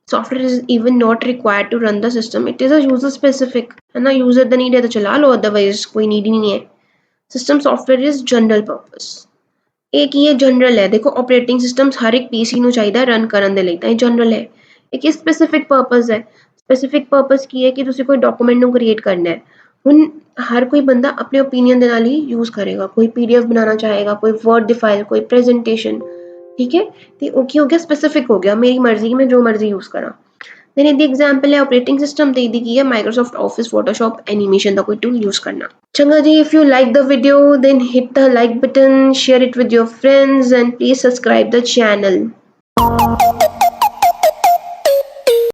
software is even not required to run the system, it is a user specific, है ना। यूजर ਦਾ नीड है तो चला लो, अदरवाइज कोई नीड ही नहीं है। System software is general purpose. एक ये जनरल है, देखो ऑपरेटिंग सिस्टम्स हर एक पीसी ਨੂੰ ਚਾਹੀਦਾ ਰਨ ਕਰਨ ਦੇ ਲਈ, ਤਾਂ ਇਹ ਜਨਰਲ ਹੈ। ਇੱਕ ਇਹ ਸਪੈਸੀਫਿਕ ਪਰਪਸ ਹੈ। ਸਪੈਸੀਫਿਕ ਪਰਪਸ ਕੀ ਹੈ ਕਿ ਤੁਸੀਂ ਕੋਈ ਡਾਕੂਮੈਂਟ ਨੂੰ ਕ੍ਰੀਏਟ ਕਰਨਾ ਹੈ। ਹੁਣ ਹਰ ਕੋਈ ਬੰਦਾ ਆਪਣੇ ਓਪੀਨੀਅਨ ਦੇ ਨਾਲ ਹੀ ਯੂਜ਼ ਕਰੇਗਾ, ਕੋਈ ਪੀਡੀਐਫ ਬਣਾਉਣਾ ਚਾਹੇਗਾ, ਕੋਈ ਵਰਡ ਦੀ ਫਾਈਲ, ਕੋਈ ਪ੍ਰੈਜੈਂਟੇਸ਼ਨ, ਠੀਕ ਹੈ। ਤੇ ਉਹ ਕੀ ਹੋ ਗਿਆ, ਸਪੈਸੀਫਿਕ ਹੋ ਗਿਆ, ਮੇਰੀ ਮਰਜ਼ੀ, ਮੈਂ ਜੋ ਮਰਜ਼ੀ ਯੂਜ਼ ਕਰਾਂ। then ਇਹਦੀ ਐਗਜ਼ਾਮਪਲ ਹੈ ਆਪਰੇਟਿੰਗ ਸਿਸਟਮ, ਤੇ ਇਹਦੀ ਕੀ ਹੈ, ਮਾਈਕਰੋਸॉफ्ट ਆਫਿਸ, ਫੋਟੋਸ਼ॉप, ਐਨੀਮੇਸ਼ਨ ਦਾ ਕੋਈ ਟੂਲ ਯੂਜ਼ ਕਰਨਾ। ਚੰਗਾ ਜੀ, if you like the video then hit the like button, share it with your friends and please subscribe the channel.